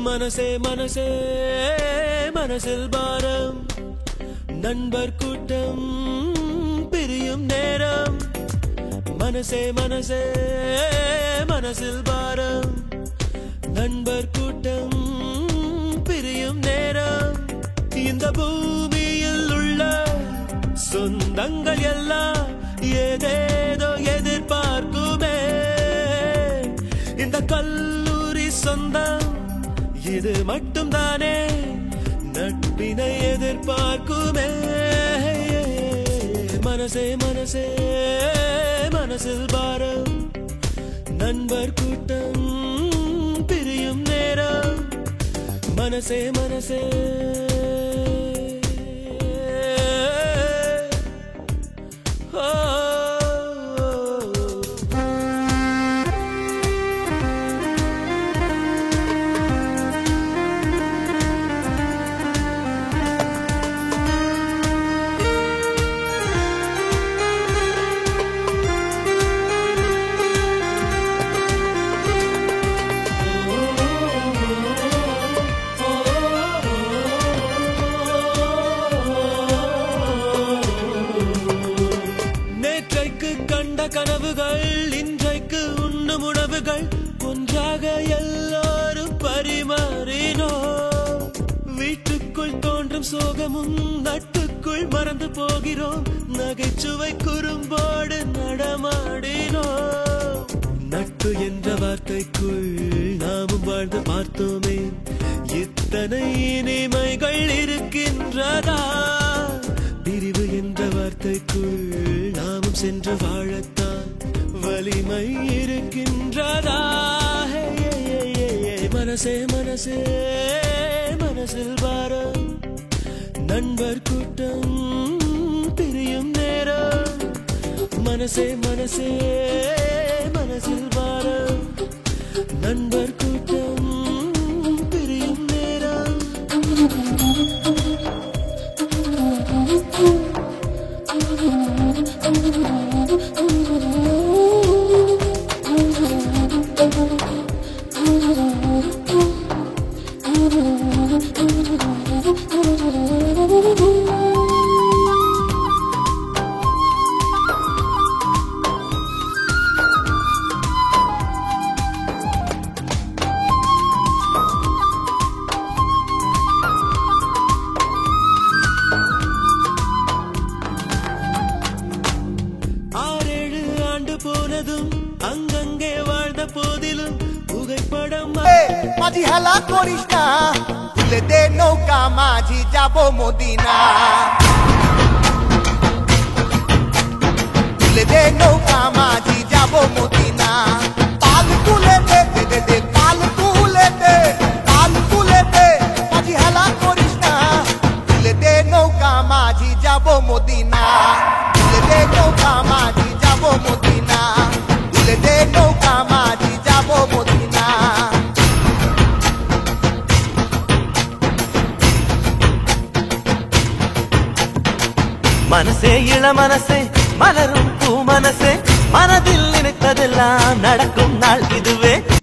மனசே மனசே மனசில் பாரம் நண்பர் கூட்டம் பிரியும் நேரம் மனசே மனசே மனசில் பாரம் நண்பர் கூட்டம் பிரியும் நேரம் இந்த பூமியில் உள்ள சொந்தங்கள் எல்லாம் ஏதேதோ எதிர்பார்க்குமே இந்த கல்லூரி சொந்தம் இது மட்டும் தானே நட்பினை எதிர்பார்க்குமே மனசே மனசே மனசில் பாரம் நண்பர் கூட்டம் பிரியும் நேரம் மனசே மனசே கனவுகள் இன்றைக்கு உண்ணும் உணவுகள் ஒன்றாக எல்லாரும் பரிமாறினோ வீட்டுக்குள் தோன்றும் சோகமும் நட்புக்குள் மறந்து போகிறோம் நகைச்சுவை குறும்போடு நடமாடினோ நட்பு என்ற வார்த்தைக்குள் நாமும் வாழ்ந்து பார்த்தோமே இத்தனை இனிமைகள் இருக்கின்றதா பிரிவு என்ற வார்த்தைக்குள் நாமும் சென்று வாழத்தான் வலிமை இருக்கின்றதா மனசே மனசே மனசில் பாரம் நண்பர் கூட்டம் பிரியும் நேரம் மனசே மனசே மனசில் பாரம் நண்பர் கூட்டம் பிரியும் நேரம் போனதும் அங்கங்கே வாழ்ந்த போதிலும் புகைப்படம் মাঝি হেলা করিস না তুলে দে নৌকা মাঝি যাব মদিনা তুলে দে নৌকা মাঝি যাব মদিনা পাল তুলে দে দে দে পাল তুলে দে মাঝি হেলা করিস না তুলে দে নৌকা মাঝি যাব মদিনা তুলে দে নৌকা মাঝি যাব মদিনা তুলে দে নৌকা মাঝি যাব মদিনা மனசே இள மனசே மலரும் பூ மனசே மனதில் நினைத்ததெல்லாம் நடக்கும் நாள் இதுவே